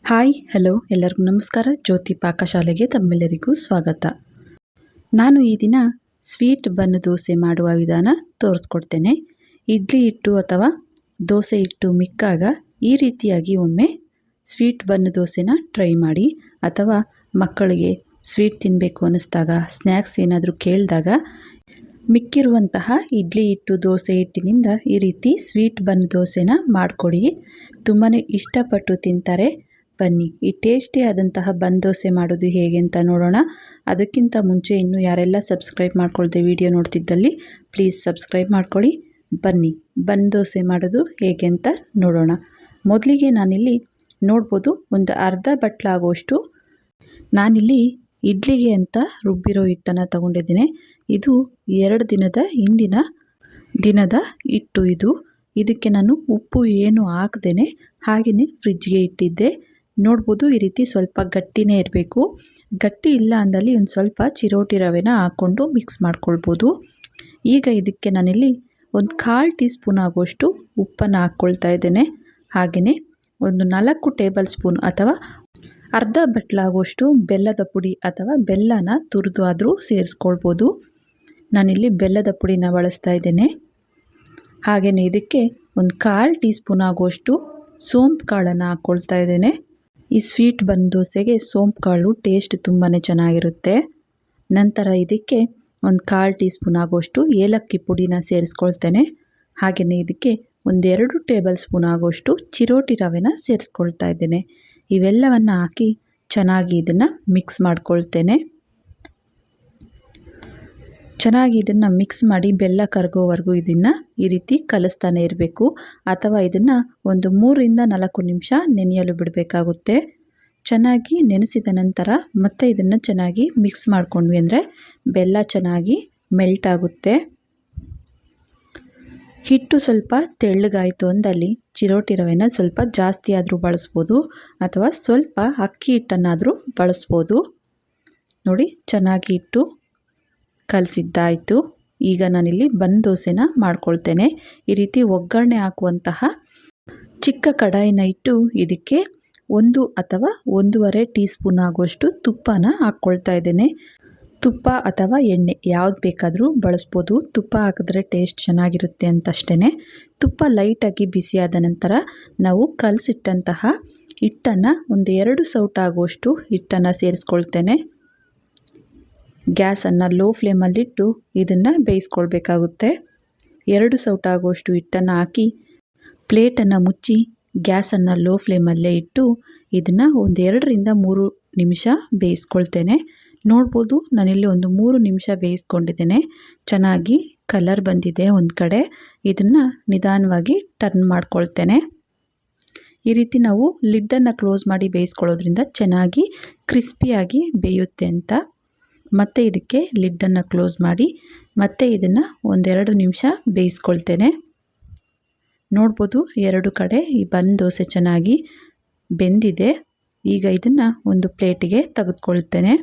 Hi hello ಎಲ್ಲರಿಗೂ ನಮಸ್ಕಾರ. ಜ್ಯೋತಿ ಪಾಕಶಾಲೆಗೆ ತಮ್ಮೆಲ್ಲರಿಗೂ ಸ್ವಾಗತ. ನಾನು ಈ ದಿನ ಸ್ವೀಟ್ ಬನ್ ದೋಸೆ ಮಾಡುವ ವಿಧಾನ ತೋರಿಸ್ಕೊಡ್ತೇನೆ. ಇಡ್ಲಿ ಹಿಟ್ಟು ಅಥವಾ ದೋಸೆ ಹಿಟ್ಟು ಮಿಕ್ಕಾಗ ಈ ರೀತಿಯಾಗಿ ಒಮ್ಮೆ ಸ್ವೀಟ್ ಬನ್ ದೋಸೆನ ಟ್ರೈ ಮಾಡಿ. ಅಥವಾ ಮಕ್ಕಳಿಗೆ ಸ್ವೀಟ್ ತಿನ್ನಬೇಕು ಅನ್ನಿಸ್ದಾಗ, ಸ್ನ್ಯಾಕ್ಸ್ ಏನಾದರೂ ಕೇಳಿದಾಗ ಮಿಕ್ಕಿರುವಂತಹ ಇಡ್ಲಿ ಹಿಟ್ಟು ದೋಸೆ ಹಿಟ್ಟಿನಿಂದ ಈ ರೀತಿ ಸ್ವೀಟ್ ಬನ್ ದೋಸೆನ ಮಾಡಿಕೊಡಿ. ತುಂಬಾ ಇಷ್ಟಪಟ್ಟು ತಿಂತಾರೆ. ಬನ್ನಿ ಈ ಟೇಸ್ಟಿ ಆದಂತಹ ಬನ್ ದೋಸೆ ಮಾಡೋದು ಹೇಗೆ ಅಂತ ನೋಡೋಣ. ಅದಕ್ಕಿಂತ ಮುಂಚೆ ಇನ್ನೂ ಯಾರೆಲ್ಲ ಸಬ್ಸ್ಕ್ರೈಬ್ ಮಾಡ್ಕೊಳ್ದೆ ವಿಡಿಯೋ ನೋಡ್ತಿದ್ದಲ್ಲಿ ಪ್ಲೀಸ್ ಸಬ್ಸ್ಕ್ರೈಬ್ ಮಾಡ್ಕೊಳ್ಳಿ. ಬನ್ನಿ ಬನ್ ದೋಸೆ ಮಾಡೋದು ಹೇಗೆ ಅಂತ ನೋಡೋಣ. ಮೊದಲಿಗೆ ನಾನಿಲ್ಲಿ ನೋಡ್ಬೋದು ಒಂದು ಅರ್ಧ ಬಟ್ಲಾಗುವಷ್ಟು ನಾನಿಲ್ಲಿ ಇಡ್ಲಿಗೆ ಅಂತ ರುಬ್ಬಿರೋ ಹಿಟ್ಟನ್ನು ತಗೊಂಡಿದ್ದೀನಿ. ಇದು 2 ದಿನದ ಹಿಂದಿನ ದಿನದ ಹಿಟ್ಟು. ಇದಕ್ಕೆ ನಾನು ಉಪ್ಪು ಏನು ಹಾಕ್ದೇನೆ ಹಾಗೆಯೇ ಫ್ರಿಜ್ಗೆ ಇಟ್ಟಿದ್ದೆ. ನೋಡ್ಬೋದು ಈ ರೀತಿ ಸ್ವಲ್ಪ ಗಟ್ಟಿನೇ ಇರಬೇಕು. ಗಟ್ಟಿ ಇಲ್ಲ ಅಂದಲ್ಲಿ ಒಂದು ಸ್ವಲ್ಪ ಚಿರೋಟಿ ರವೆನ ಹಾಕ್ಕೊಂಡು ಮಿಕ್ಸ್ ಮಾಡ್ಕೊಳ್ಬೋದು. ಈಗ ಇದಕ್ಕೆ ನಾನಿಲ್ಲಿ ಒಂದು 1/4 ಟೀ ಸ್ಪೂನ್ ಆಗುವಷ್ಟು ಉಪ್ಪನ್ನು ಹಾಕ್ಕೊಳ್ತಾ ಇದ್ದೇನೆ. ಹಾಗೆಯೇ ಒಂದು 4 ಟೇಬಲ್ ಸ್ಪೂನ್ ಅಥವಾ ಅರ್ಧ ಬಟ್ಲಾಗುವಷ್ಟು ಬೆಲ್ಲದ ಪುಡಿ ಅಥವಾ ಬೆಲ್ಲನ ತುರಿದು ಆದರೂ ಸೇರಿಸ್ಕೊಳ್ಬೋದು. ನಾನಿಲ್ಲಿ ಬೆಲ್ಲದ ಪುಡಿನ ಬಳಸ್ತಾ ಇದ್ದೇನೆ. ಹಾಗೆಯೇ ಇದಕ್ಕೆ ಒಂದು 1/4 ಟೀ ಸ್ಪೂನ್ ಆಗುವಷ್ಟು ಸೋಂಪು ಕಾಳನ್ನು ಹಾಕ್ಕೊಳ್ತಾ ಇದ್ದೇನೆ. ಈ ಸ್ವೀಟ್ ಬನ್ ದೋಸೆಗೆ ಸೋಂಪು ಕಾಳು ಟೇಸ್ಟ್ ತುಂಬಾ ಚೆನ್ನಾಗಿರುತ್ತೆ. ನಂತರ ಇದಕ್ಕೆ ಒಂದು 1/4 ಟೀ ಸ್ಪೂನ್ ಆಗುವಷ್ಟು ಏಲಕ್ಕಿ ಪುಡಿನ ಸೇರಿಸ್ಕೊಳ್ತೇನೆ. ಹಾಗೆಯೇ ಇದಕ್ಕೆ ಒಂದು 2 ಟೇಬಲ್ ಸ್ಪೂನ್ ಆಗುವಷ್ಟು ಚಿರೋಟಿ ರವೆನ ಸೇರಿಸ್ಕೊಳ್ತಾ ಇದ್ದೇನೆ. ಇವೆಲ್ಲವನ್ನು ಹಾಕಿ ಚೆನ್ನಾಗಿ ಇದನ್ನು ಮಿಕ್ಸ್ ಮಾಡ್ಕೊಳ್ತೇನೆ. ಚೆನ್ನಾಗಿ ಇದನ್ನು ಮಿಕ್ಸ್ ಮಾಡಿ ಬೆಲ್ಲ ಕರಗೋವರೆಗೂ ಇದನ್ನು ಈ ರೀತಿ ಕಲಿಸ್ತಾನೆ ಇರಬೇಕು. ಅಥವಾ ಇದನ್ನು ಒಂದು 3ರಿಂದ 4 ನಿಮಿಷ ನೆನೆಯಲು ಬಿಡಬೇಕಾಗುತ್ತೆ. ಚೆನ್ನಾಗಿ ನೆನೆಸಿದ ನಂತರ ಮತ್ತೆ ಇದನ್ನು ಚೆನ್ನಾಗಿ ಮಿಕ್ಸ್ ಮಾಡ್ಕೊಂಡ್ವಿ ಅಂದರೆ ಬೆಲ್ಲ ಚೆನ್ನಾಗಿ ಮೆಲ್ಟ್ ಆಗುತ್ತೆ. ಹಿಟ್ಟು ಸ್ವಲ್ಪ ತೆಳ್ಳಗಾಯಿತು ಅಂದಲ್ಲಿ ಚಿರೋಟಿ ರವೆನ ಸ್ವಲ್ಪ ಜಾಸ್ತಿ ಆದರೂ ಬಳಸ್ಬೋದು ಅಥವಾ ಸ್ವಲ್ಪ ಅಕ್ಕಿ ಹಿಟ್ಟನ್ನಾದರೂ ಬಳಸ್ಬೋದು. ನೋಡಿ ಚೆನ್ನಾಗಿ ಹಿಟ್ಟು ಕಲಸಿದ್ದಾಯಿತು. ಈಗ ನಾನಿಲ್ಲಿ ಬನ್ ದೋಸೆನ ಮಾಡ್ಕೊಳ್ತೇನೆ. ಈ ರೀತಿ ಒಗ್ಗರಣೆ ಹಾಕುವಂತಹ ಚಿಕ್ಕ ಕಡಾಯಿನ ಇಟ್ಟು ಇದಕ್ಕೆ 1 ಅಥವಾ 1.5 ಟೀ ಸ್ಪೂನ್ ಆಗುವಷ್ಟು ತುಪ್ಪನ ಹಾಕ್ಕೊಳ್ತಾ ಇದ್ದೇನೆ. ತುಪ್ಪ ಅಥವಾ ಎಣ್ಣೆ ಯಾವ್ದು ಬೇಕಾದರೂ ಬಳಸ್ಬೋದು. ತುಪ್ಪ ಹಾಕಿದ್ರೆ ಟೇಸ್ಟ್ ಚೆನ್ನಾಗಿರುತ್ತೆ ಅಂತಷ್ಟೇ. ತುಪ್ಪ ಲೈಟಾಗಿ ಬಿಸಿಯಾದ ನಂತರ ನಾವು ಕಲಸಿಟ್ಟಂತಹ ಹಿಟ್ಟನ್ನು ಒಂದು 2 ಸೌಟ್ ಆಗುವಷ್ಟು ಹಿಟ್ಟನ್ನು ಸೇರಿಸ್ಕೊಳ್ತೇನೆ. ಗ್ಯಾಸನ್ನು ಲೋ ಫ್ಲೇಮಲ್ಲಿಟ್ಟು ಇದನ್ನು ಬೇಯಿಸ್ಕೊಳ್ಬೇಕಾಗುತ್ತೆ. 2 ಸೌಟ್ ಆಗುವಷ್ಟು ಹಿಟ್ಟನ್ನು ಹಾಕಿ ಪ್ಲೇಟನ್ನು ಮುಚ್ಚಿ ಗ್ಯಾಸನ್ನು ಲೋ ಫ್ಲೇಮಲ್ಲೇ ಇಟ್ಟು ಇದನ್ನು ಒಂದು 2ರಿಂದ 3 ನಿಮಿಷ ಬೇಯಿಸ್ಕೊಳ್ತೇನೆ. ನೋಡ್ಬೋದು ನಾನಿಲ್ಲಿ ಒಂದು 3 ನಿಮಿಷ ಬೇಯಿಸ್ಕೊಂಡಿದ್ದೇನೆ. ಚೆನ್ನಾಗಿ ಕಲರ್ ಬಂದಿದೆ ಒಂದು ಕಡೆ. ಇದನ್ನು ನಿಧಾನವಾಗಿ ಟರ್ನ್ ಮಾಡ್ಕೊಳ್ತೇನೆ. ಈ ರೀತಿ ನಾವು ಲಿಡ್ಡನ್ನು ಕ್ಲೋಸ್ ಮಾಡಿ ಬೇಯಿಸ್ಕೊಳ್ಳೋದ್ರಿಂದ ಚೆನ್ನಾಗಿ ಕ್ರಿಸ್ಪಿಯಾಗಿ ಬೇಯುತ್ತೆ ಅಂತ. ಮತ್ತೆ ಇದಕ್ಕೆ ಲಿಡ್ಡನ್ನು ಕ್ಲೋಸ್ ಮಾಡಿ ಮತ್ತೆ ಇದನ್ನು ಒಂದು 2 ನಿಮಿಷ ಬೇಯಿಸ್ಕೊಳ್ತೇನೆ. ನೋಡ್ಬೋದು 2 ಕಡೆ ಈ ಬನ್ ದೋಸೆ ಚೆನ್ನಾಗಿ ಬೆಂದಿದೆ. ಈಗ ಇದನ್ನು ಒಂದು ಪ್ಲೇಟಿಗೆ ತೆಗೆದುಕೊಳ್ತೇನೆ.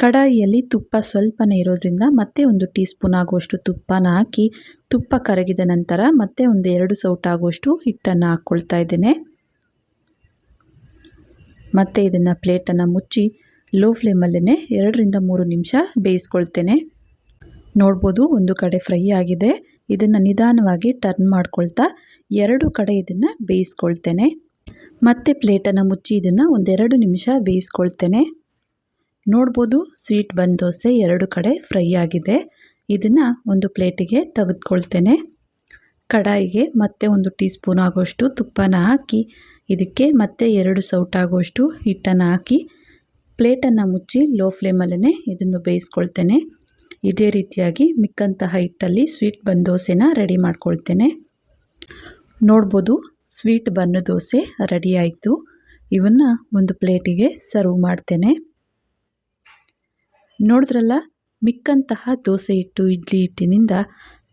ಕಡಾಯಿಯಲ್ಲಿ ತುಪ್ಪ ಸ್ವಲ್ಪನೇ ಇರೋದ್ರಿಂದ ಮತ್ತೆ ಒಂದು ಟೀ ಸ್ಪೂನ್ ಆಗುವಷ್ಟು ತುಪ್ಪನ ಹಾಕಿ ತುಪ್ಪ ಕರಗಿದ ನಂತರ ಮತ್ತೆ ಒಂದು 2 ಸೌಟ್ ಆಗುವಷ್ಟು ಹಿಟ್ಟನ್ನು ಹಾಕ್ಕೊಳ್ತಾ ಇದ್ದೇನೆ. ಮತ್ತೆ ಇದನ್ನು ಪ್ಲೇಟನ್ನು ಮುಚ್ಚಿ ಲೋ ಫ್ಲೇಮಲ್ಲೇ 2ರಿಂದ 3 ನಿಮಿಷ ಬೇಯಿಸ್ಕೊಳ್ತೇನೆ. ನೋಡ್ಬೋದು ಒಂದು ಕಡೆ ಫ್ರೈ ಆಗಿದೆ. ಇದನ್ನು ನಿಧಾನವಾಗಿ ಟರ್ನ್ ಮಾಡ್ಕೊಳ್ತಾ 2 ಕಡೆ ಇದನ್ನು ಬೇಯಿಸ್ಕೊಳ್ತೇನೆ. ಮತ್ತೆ ಪ್ಲೇಟನ್ನು ಮುಚ್ಚಿ ಇದನ್ನು ಒಂದು 2 ನಿಮಿಷ ಬೇಯಿಸ್ಕೊಳ್ತೇನೆ. ನೋಡ್ಬೋದು ಸ್ವೀಟ್ ಬನ್ ದೋಸೆ 2 ಕಡೆ ಫ್ರೈ ಆಗಿದೆ. ಇದನ್ನು ಒಂದು ಪ್ಲೇಟಿಗೆ ತೆಗೆದುಕೊಳ್ತೇನೆ. ಕಡಾಯಿಗೆ ಮತ್ತೆ ಒಂದು ಟೀ ಸ್ಪೂನ್ ಆಗುವಷ್ಟು ತುಪ್ಪನ ಹಾಕಿ ಇದಕ್ಕೆ ಮತ್ತೆ 2 ಸೌಟ್ ಆಗುವಷ್ಟು ಹಿಟ್ಟನ್ನು ಹಾಕಿ ಪ್ಲೇಟನ್ನು ಮುಚ್ಚಿ ಲೋ ಫ್ಲೇಮಲ್ಲೇ ಇದನ್ನು ಬೇಯಿಸ್ಕೊಳ್ತೇನೆ. ಇದೇ ರೀತಿಯಾಗಿ ಮಿಕ್ಕಂತಹ ಹಿಟ್ಟಲ್ಲಿ ಸ್ವೀಟ್ ಬನ್ ದೋಸೆನ ರೆಡಿ ಮಾಡ್ಕೊಳ್ತೇನೆ. ನೋಡ್ಬೋದು ಸ್ವೀಟ್ ಬನ್ ದೋಸೆ ರೆಡಿ ಆಯಿತು. ಇವನ್ನು ಒಂದು ಪ್ಲೇಟಿಗೆ ಸರ್ವ್ ಮಾಡ್ತೇನೆ. ನೋಡಿದ್ರಲ್ಲ ಮಿಕ್ಕಂತಹ ದೋಸೆ ಹಿಟ್ಟು ಇಡ್ಲಿ ಹಿಟ್ಟಿನಿಂದ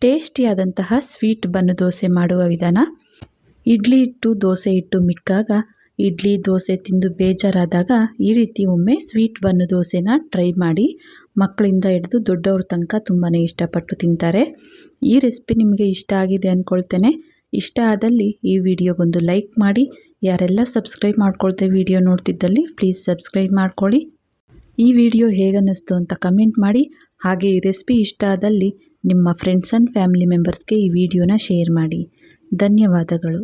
ಟೇಸ್ಟಿಯಾದಂತಹ ಸ್ವೀಟ್ ಬನ್ ದೋಸೆ ಮಾಡುವ ವಿಧಾನ. ಇಡ್ಲಿ ಹಿಟ್ಟು ದೋಸೆ ಹಿಟ್ಟು ಮಿಕ್ಕಾಗ ಇಡ್ಲಿ ದೋಸೆ ತಿಂದು ಬೇಜಾರಾದಾಗ ಈ ರೀತಿ ಒಮ್ಮೆ ಸ್ವೀಟ್ ಬನ್ ದೋಸೆನ ಟ್ರೈ ಮಾಡಿ. ಮಕ್ಕಳಿಂದ ಹಿಡಿದು ದೊಡ್ಡವ್ರ ತನಕ ತುಂಬಾ ಇಷ್ಟಪಟ್ಟು ತಿಂತಾರೆ. ಈ ರೆಸಿಪಿ ನಿಮಗೆ ಇಷ್ಟ ಆಗಿದೆ ಅಂದ್ಕೊಳ್ತೇನೆ. ಇಷ್ಟ ಆದಲ್ಲಿ ಈ ವಿಡಿಯೋಗೊಂದು ಲೈಕ್ ಮಾಡಿ. ಯಾರೆಲ್ಲ ಸಬ್ಸ್ಕ್ರೈಬ್ ಮಾಡ್ಕೊಳ್ತೇ ವಿಡಿಯೋ ನೋಡ್ತಿದ್ದಲ್ಲಿ ಪ್ಲೀಸ್ ಸಬ್ಸ್ಕ್ರೈಬ್ ಮಾಡ್ಕೊಳ್ಳಿ. ಈ ವಿಡಿಯೋ ಹೇಗನ್ನಿಸ್ತು ಅಂತ ಕಮೆಂಟ್ ಮಾಡಿ. ಹಾಗೆ ಈ ರೆಸಿಪಿ ಇಷ್ಟ ಆದಲ್ಲಿ ನಿಮ್ಮ ಫ್ರೆಂಡ್ಸ್ ಆ್ಯಂಡ್ ಫ್ಯಾಮಿಲಿ ಮೆಂಬರ್ಸ್ಗೆ ಈ ವಿಡಿಯೋನ ಶೇರ್ ಮಾಡಿ. ಧನ್ಯವಾದಗಳು.